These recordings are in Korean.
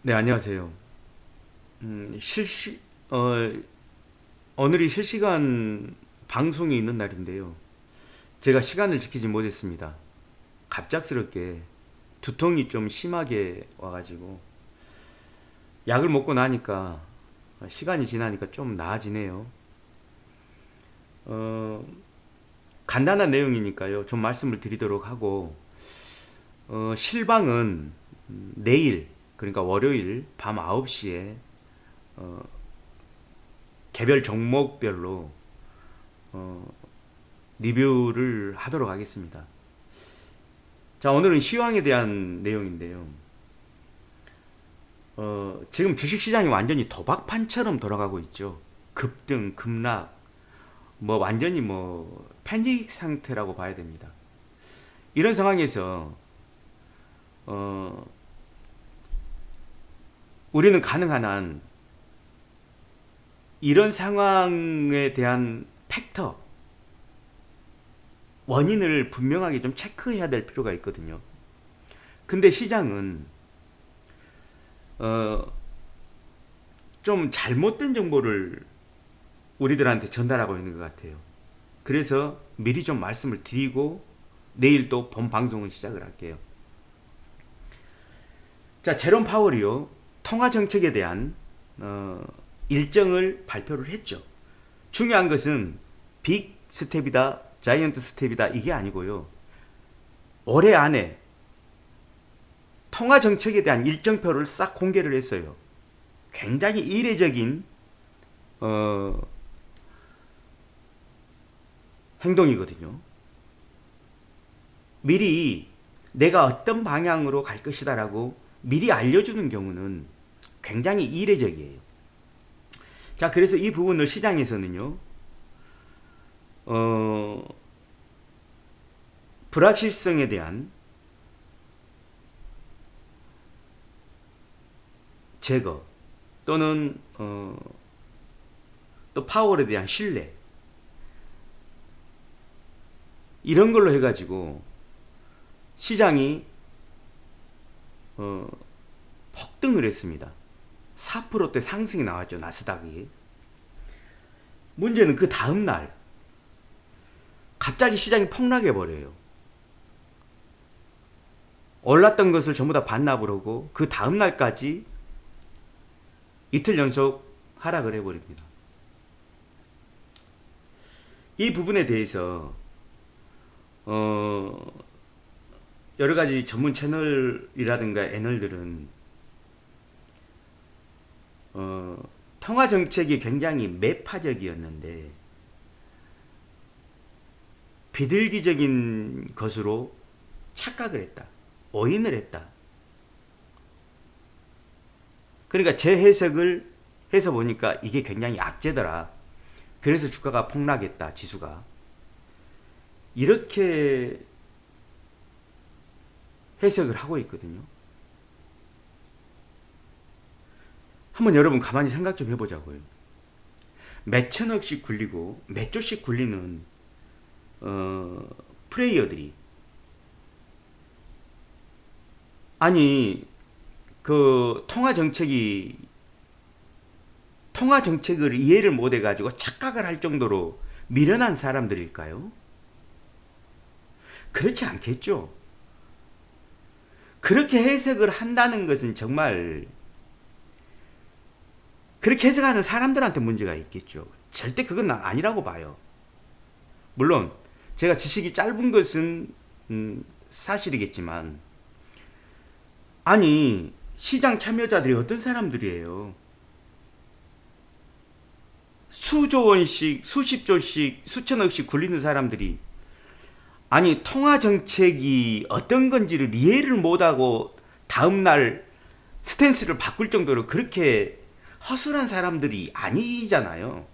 네, 안녕하세요. 실시, 어, 오늘이 실시간 방송이 있는 날인데요. 제가 시간을 지키지 못했습니다. 갑작스럽게 두통이 좀 심하게 와가지고, 약을 먹고 나니까, 시간이 지나니까 좀 나아지네요. 어, 간단한 내용이니까요. 좀 말씀을 드리도록 하고, 실방은 내일, 그러니까 월요일 밤 9시에 개별 종목별로 어, 리뷰를 하도록 하겠습니다. 자, 오늘은 시황에 대한 내용인데요. 지금 주식시장이 완전히 도박판처럼 돌아가고 있죠. 급등, 급락, 뭐 완전히 뭐 패닉 상태라고 봐야 됩니다. 이런 상황에서 어, 우리는 가능한 한 이런 상황에 대한 팩터, 원인을 분명하게 좀 체크해야 될 필요가 있거든요. 근데 시장은 어, 좀 잘못된 정보를 우리들한테 전달하고 있는 것 같아요. 그래서 미리 좀 말씀을 드리고 내일 또 본 방송을 시작을 할게요. 자, 제롬 파월이요. 통화 정책에 대한 일정을 발표를 했죠. 중요한 것은 빅 스텝이다, 자이언트 스텝이다 이게 아니고요. 올해 안에 통화 정책에 대한 일정표를 싹 공개를 했어요. 굉장히 이례적인 어, 행동이거든요. 미리 내가 어떤 방향으로 갈 것이다라고 미리 알려주는 경우는 굉장히 이례적이에요. 자, 그래서 이 부분을 시장에서는요, 어, 불확실성에 대한 제거 또는 또 파월에 대한 신뢰 이런 걸로 해가지고 시장이 폭등을 했습니다. 4%대 상승이 나왔죠. 나스닥이. 문제는 그 다음날 갑자기 시장이 폭락해 버려요. 올랐던 것을 전부 다 반납을 하고 그 다음날까지 이틀 연속 하락을 해버립니다. 이 부분에 대해서 여러 가지 전문 채널이라든가 애널들은 통화 정책이 굉장히 매파적이었는데 비둘기적인 것으로 착각을 했다. 오인을 했다. 그러니까 제 해석을 해서 보니까 이게 굉장히 악재더라. 그래서 주가가 폭락했다. 지수가. 이렇게 해석을 하고 있거든요. 한번 여러분 가만히 생각 좀 해보자고요. 몇 천억씩 굴리고 몇 조씩 굴리는 플레이어들이 아니 그 통화 정책을 이해를 못해 가지고 착각을 할 정도로 미련한 사람들일까요? 그렇지 않겠죠. 그렇게 해석을 한다는 것은 정말 그렇게 해석하는 사람들한테 문제가 있겠죠. 절대 그건 아니라고 봐요. 물론 제가 지식이 짧은 것은 사실이겠지만 아니 시장 참여자들이 어떤 사람들이에요. 수조 원씩 수십조씩 수천억씩 굴리는 사람들이 아니 통화 정책이 어떤 건지를 이해를 못하고 다음날 스탠스를 바꿀 정도로 그렇게 허술한 사람들이 아니잖아요.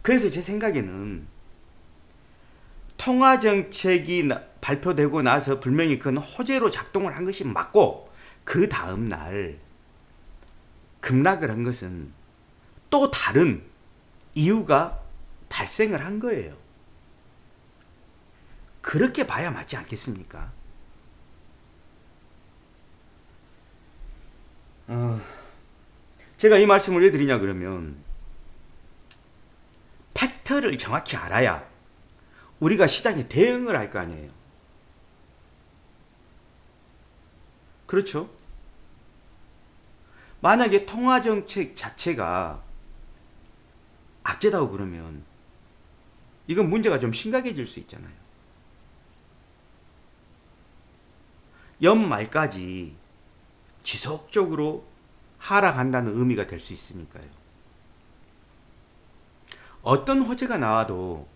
그래서 제 생각에는 통화 정책이 발표되고 나서 분명히 그건 호재로 작동을 한 것이 맞고 그 다음날 급락을 한 것은 또 다른 이유가 발생을 한 거예요. 그렇게 봐야 맞지 않겠습니까? 제가 이 말씀을 왜 드리냐 그러면 팩트를 정확히 알아야 우리가 시장에 대응을 할 거 아니에요. 그렇죠? 만약에 통화정책 자체가 악재다고 그러면 이건 문제가 좀 심각해질 수 있잖아요. 연말까지 지속적으로 하락한다는 의미가 될 수 있으니까요. 어떤 호재가 나와도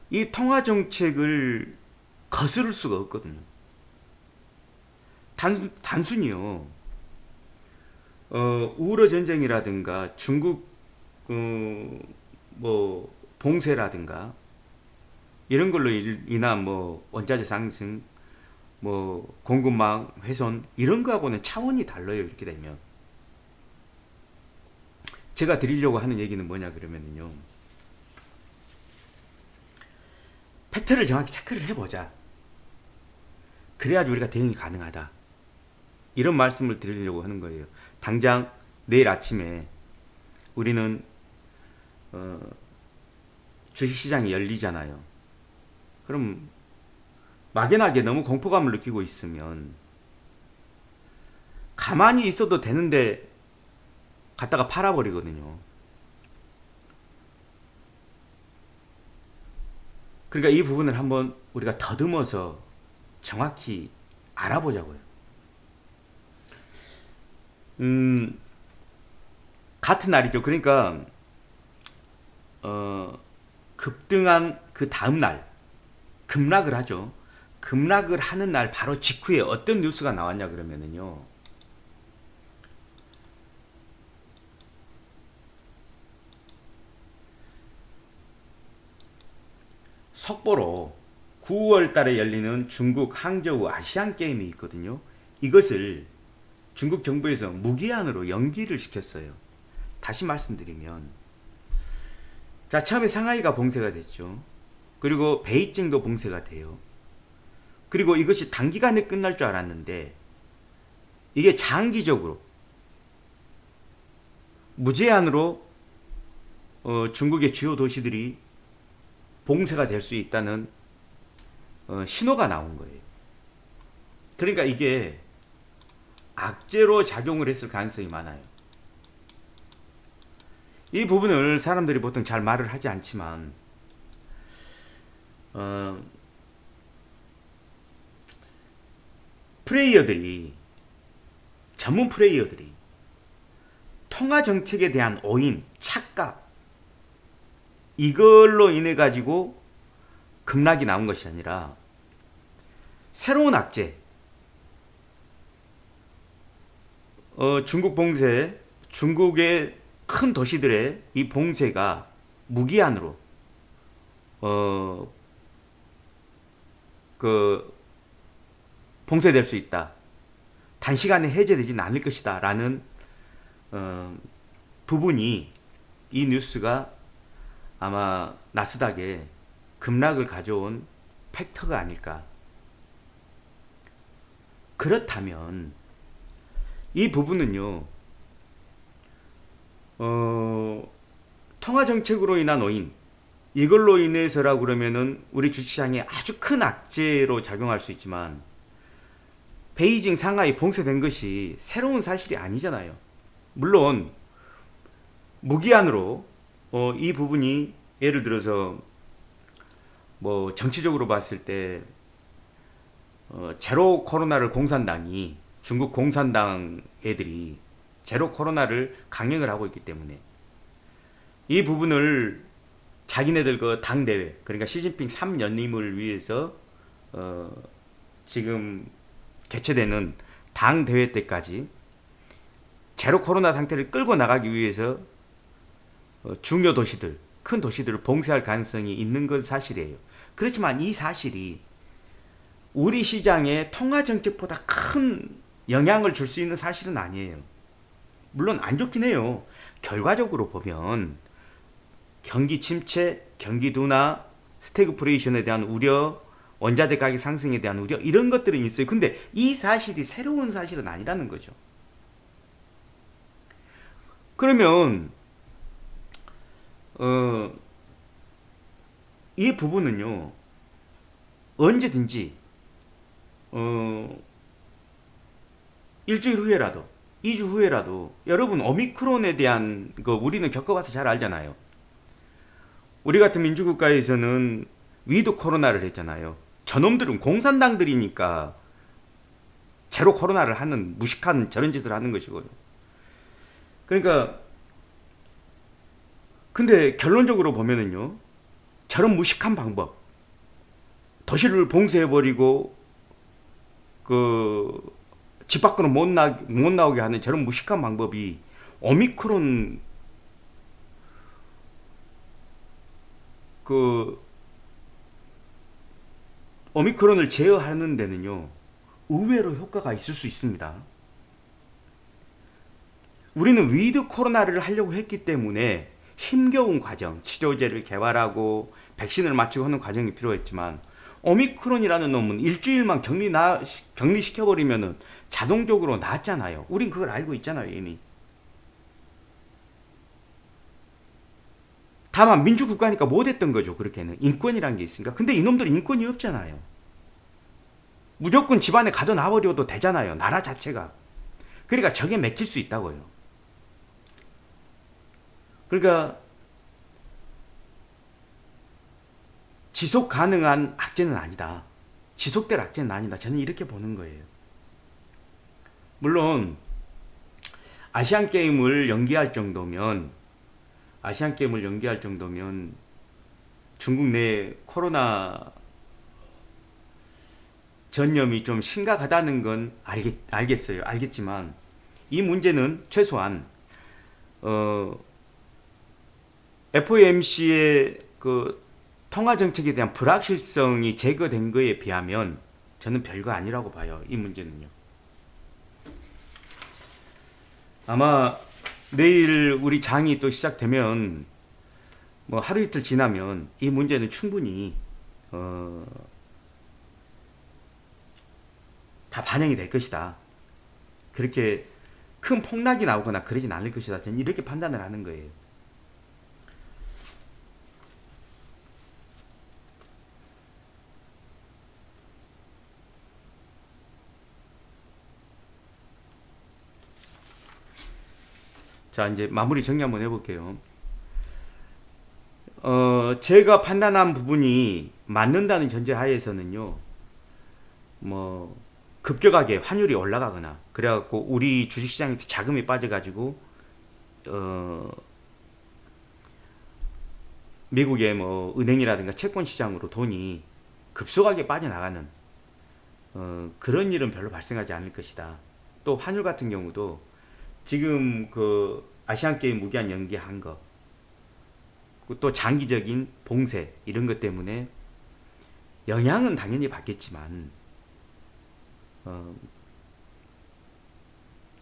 이 통화정책을 거스를 수가 없거든요. 단순히요. 우러 전쟁이라든가 중국 뭐 봉쇄라든가 이런 걸로 인한 뭐 원자재 상승, 뭐 공급망 훼손 이런 거하고는 차원이 달라요. 이렇게 되면 제가 드리려고 하는 얘기는 뭐냐 그러면요. 팩트를 정확히 체크를 해보자. 그래야지 우리가 대응이 가능하다. 이런 말씀을 드리려고 하는 거예요. 당장 내일 아침에 우리는 주식시장이 열리잖아요. 그럼 막연하게 너무 공포감을 느끼고 있으면 가만히 있어도 되는데 갖다가 팔아버리거든요. 그러니까 이 부분을 한번 우리가 더듬어서 정확히 알아보자고요. 같은 날이죠. 그러니까 급등한 그 다음 날 급락을 하죠. 급락을 하는 날 바로 직후에 어떤 뉴스가 나왔냐 그러면은요. 속보로 9월 달에 열리는 중국 항저우 아시안 게임이 있거든요. 이것을 중국 정부에서 무기한으로 연기를 시켰어요. 다시 말씀드리면 자, 처음에 상하이가 봉쇄가 됐죠. 그리고 베이징도 봉쇄가 돼요. 그리고 이것이 단기간에 끝날 줄 알았는데 이게 장기적으로 무제한으로 중국의 주요 도시들이 봉쇄가 될 수 있다는 신호가 나온 거예요. 그러니까 이게 악재로 작용을 했을 가능성이 많아요. 이 부분을 사람들이 보통 잘 말을 하지 않지만 플레이어들이 전문 플레이어들이 통화정책에 대한 오인, 착각 이걸로 인해 가지고 급락이 나온 것이 아니라 새로운 악재 중국 봉쇄, 중국의 큰 도시들의 이 봉쇄가 무기한으로 봉쇄될 수 있다. 단시간에 해제되지는 않을 것이다. 라는 부분이 이 뉴스가 아마 나스닥에 급락을 가져온 팩터가 아닐까. 그렇다면 이 부분은요. 통화정책으로 인한 오인 이걸로 인해서라고 그러면은 우리 주식시장에 아주 큰 악재로 작용할 수 있지만 베이징, 상하이 봉쇄된 것이 새로운 사실이 아니잖아요. 물론 무기한으로 이 부분이 예를 들어서 뭐 정치적으로 봤을 때 제로 코로나를 공산당이 중국 공산당 애들이 제로 코로나를 강행을 하고 있기 때문에 이 부분을 자기네들 그 당대회 그러니까 시진핑 3년임을 위해서 지금 개최되는 당대회 때까지 제로 코로나 상태를 끌고 나가기 위해서 중요 도시들, 큰 도시들을 봉쇄할 가능성이 있는 건 사실이에요. 그렇지만 이 사실이 우리 시장에 통화정책보다 큰 영향을 줄 수 있는 사실은 아니에요. 물론 안 좋긴 해요. 결과적으로 보면 경기 침체, 경기 둔화, 스태그플레이션에 대한 우려, 원자재 가격 상승에 대한 우려 이런 것들은 있어요. 근데 이 사실이 새로운 사실은 아니라는 거죠. 그러면 이 부분은요, 언제든지 일주일 후에라도 2주 후에라도 여러분 오미크론에 대한 거 우리는 겪어봐서 잘 알잖아요. 우리 같은 민주국가에서는 위드 코로나를 했잖아요. 저놈들은 공산당들이니까 제로 코로나를 하는 무식한 저런 짓을 하는 것이고요. 그러니까 근데 결론적으로 보면은요, 저런 무식한 방법, 도시를 봉쇄해버리고 집 밖으로 못 나오게 하는 저런 무식한 방법이 오미크론 오미크론을 제어하는 데는요, 의외로 효과가 있을 수 있습니다. 우리는 위드 코로나를 하려고 했기 때문에 힘겨운 과정, 치료제를 개발하고 백신을 맞추고 하는 과정이 필요했지만, 오미크론이라는 놈은 일주일만 격리시켜버리면은 자동적으로 낫잖아요. 우린 그걸 알고 있잖아요, 이미. 다만 민주국가니까 못했던 거죠, 그렇게는. 인권이란 게 있으니까. 근데 이놈들은 인권이 없잖아요. 무조건 집안에 가둬놔버려도 되잖아요, 나라 자체가. 그러니까 저게 맥힐 수 있다고요. 그러니까 지속 가능한 악재는 아니다. 지속될 악재는 아니다. 저는 이렇게 보는 거예요. 물론 아시안 게임을 연기할 정도면 중국 내 코로나 전염이 좀 심각하다는 건 알겠어요. 알겠지만 이 문제는 최소한 FOMC의 통화 정책에 대한 불확실성이 제거된 거에 비하면 저는 별거 아니라고 봐요. 이 문제는요. 아마 내일 우리 장이 또 시작되면 뭐 하루 이틀 지나면 이 문제는 충분히 다 반영이 될 것이다. 그렇게 큰 폭락이 나오거나 그러진 않을 것이다. 저는 이렇게 판단을 하는 거예요. 자, 이제 마무리 정리 한번 해볼게요. 제가 판단한 부분이 맞는다는 전제 하에서는요, 뭐, 급격하게 환율이 올라가거나, 그래갖고 우리 주식시장에서 자금이 빠져가지고, 미국의 뭐, 은행이라든가 채권시장으로 돈이 급속하게 빠져나가는, 그런 일은 별로 발생하지 않을 것이다. 또 환율 같은 경우도 지금 아시안게임 무기한 연기한 거, 또 장기적인 봉쇄 이런 것 때문에 영향은 당연히 받겠지만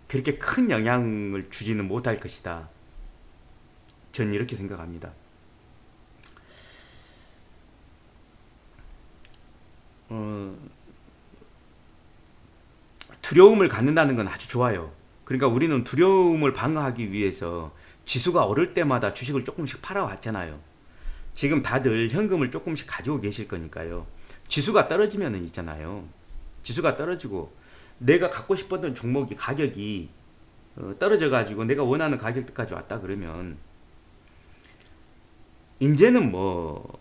그렇게 큰 영향을 주지는 못할 것이다. 저는 이렇게 생각합니다. 두려움을 갖는다는 건 아주 좋아요. 그러니까 우리는 두려움을 방어하기 위해서 지수가 오를 때마다 주식을 조금씩 팔아왔잖아요. 지금 다들 현금을 조금씩 가지고 계실 거니까요. 지수가 떨어지면은 있잖아요. 지수가 떨어지고 내가 갖고 싶었던 종목이 가격이 떨어져가지고 내가 원하는 가격까지 왔다 그러면 이제는 뭐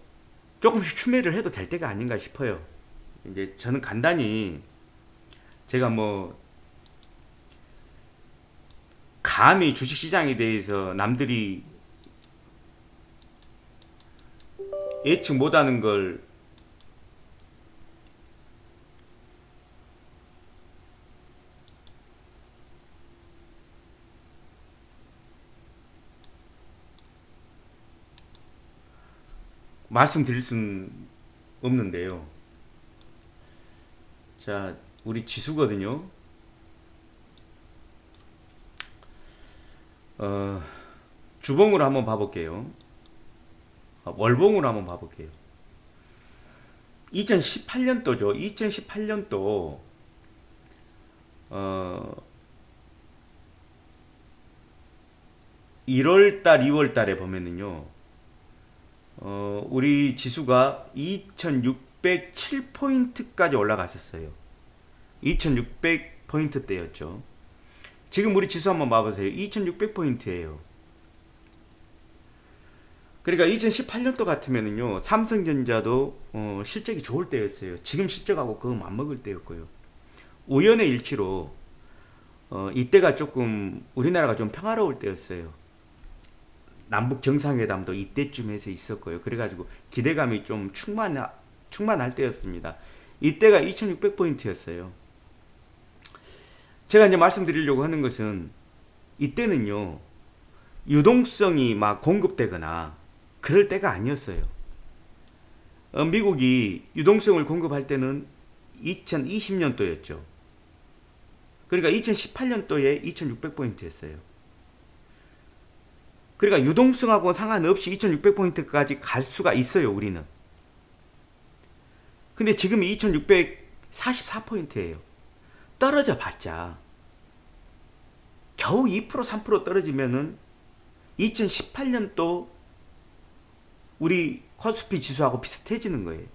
조금씩 추매를 해도 될 때가 아닌가 싶어요. 이제 저는 간단히 제가 뭐 감히 주식시장에 대해서 남들이 예측 못하는 걸 말씀드릴 수는 없는데요. 자, 우리 지수거든요. 주봉으로 한번 봐볼게요. 월봉으로 한번 봐볼게요. 2018년도죠. 2018년도 1월 달, 2월 달에 보면은요. 우리 지수가 2607포인트까지 올라갔었어요. 2600포인트대였죠. 지금 우리 지수 한번 봐보세요. 2600포인트예요. 그러니까 2018년도 같으면은요, 삼성전자도 실적이 좋을 때였어요. 지금 실적하고 그거 맞먹을 때였고요. 우연의 일치로 이때가 조금 우리나라가 좀 평화로울 때였어요. 남북 정상회담도 이때쯤에서 있었고요. 그래가지고 기대감이 좀 충만할 때였습니다. 이때가 2600포인트였어요. 제가 이제 말씀드리려고 하는 것은 이때는요, 유동성이 막 공급되거나 그럴 때가 아니었어요. 미국이 유동성을 공급할 때는 2020년도였죠. 그러니까 2018년도에 2600포인트였어요. 그러니까 유동성하고 상관없이 2600포인트까지 갈 수가 있어요, 우리는. 근데 지금 2644포인트예요. 떨어져 봤자 겨우 2% 3% 떨어지면은 2018년도 우리 코스피 지수하고 비슷해지는 거예요.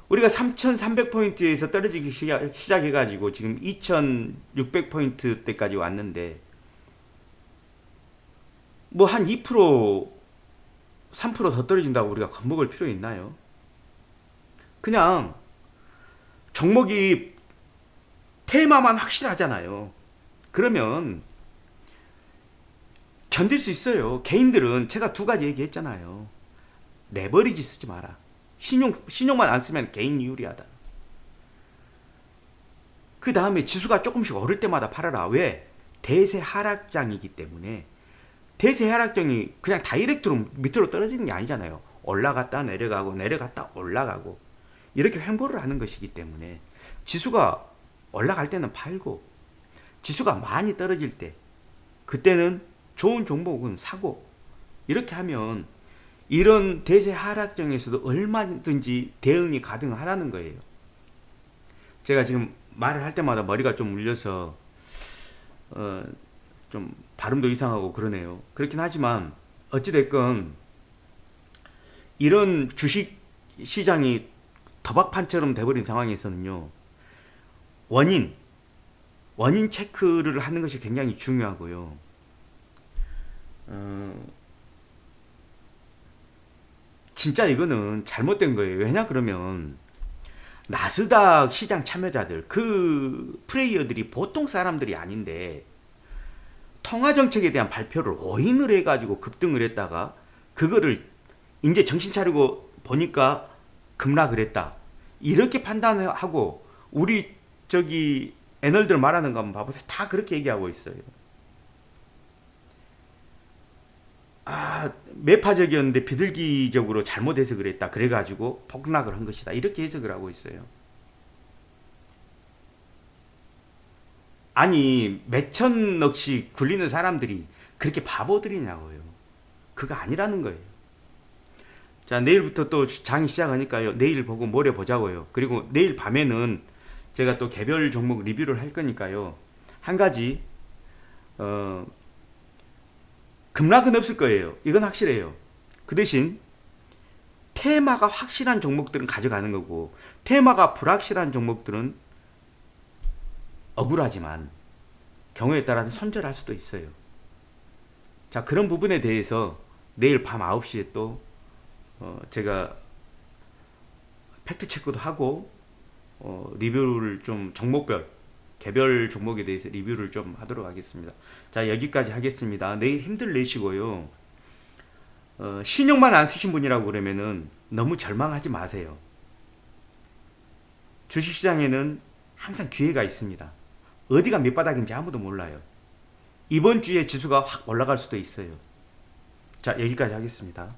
우리가 3300포인트에서 떨어지기 시작해가지고 지금 2600포인트대까지 왔는데 뭐 한 2% 3% 더 떨어진다고 우리가 겁먹을 필요 있나요? 그냥 종목이 테마만 확실하잖아요. 그러면 견딜 수 있어요. 개인들은 제가 두 가지 얘기했잖아요. 레버리지 쓰지 마라. 신용만 안 쓰면 개인 유리하다. 그 다음에 지수가 조금씩 오를 때마다 팔아라. 왜? 대세 하락장이기 때문에. 대세 하락장이 그냥 다이렉트로 밑으로 떨어지는 게 아니잖아요. 올라갔다 내려가고 내려갔다 올라가고 이렇게 횡보를 하는 것이기 때문에 지수가 올라갈 때는 팔고 지수가 많이 떨어질 때 그때는 좋은 종목은 사고 이렇게 하면 이런 대세 하락장에서도 얼마든지 대응이 가능하다는 거예요. 제가 지금 말을 할 때마다 머리가 좀 울려서 좀 발음도 이상하고 그러네요. 그렇긴 하지만 어찌됐건 이런 주식 시장이 도박판처럼 돼버린 상황에서는요, 원인 체크를 하는 것이 굉장히 중요하고요. 진짜 이거는 잘못된 거예요. 왜냐 그러면 나스닥 시장 참여자들 그 플레이어들이 보통 사람들이 아닌데 통화정책에 대한 발표를 오인을 해가지고 급등을 했다가 그거를 이제 정신 차리고 보니까 급락을 했다. 이렇게 판단하고 우리 저기 애널들 말하는 거 한번 봐보세요. 다 그렇게 얘기하고 있어요. 매파적이었는데 비둘기적으로 잘못 해석을 했다. 그래가지고 폭락을 한 것이다. 이렇게 해석을 하고 있어요. 아니 몇천억씩 굴리는 사람들이 그렇게 바보들이냐고요. 그거 아니라는 거예요. 자, 내일부터 또 장이 시작하니까요. 내일 보고 모레 보자고요. 그리고 내일 밤에는 제가 또 개별 종목 리뷰를 할 거니까요. 한 가지 급락은 없을 거예요. 이건 확실해요. 그 대신 테마가 확실한 종목들은 가져가는 거고 테마가 불확실한 종목들은 억울하지만 경우에 따라서 손절할 수도 있어요. 자, 그런 부분에 대해서 내일 밤 9시에 또 제가 팩트 체크도 하고 리뷰를 좀 종목별 개별 종목에 대해서 리뷰를 좀 하도록 하겠습니다. 자, 여기까지 하겠습니다. 내일 힘들 내시고요. 신용만 안 쓰신 분이라고 그러면은 너무 절망하지 마세요. 주식시장에는 항상 기회가 있습니다. 어디가 밑바닥인지 아무도 몰라요. 이번 주에 지수가 확 올라갈 수도 있어요. 자, 여기까지 하겠습니다.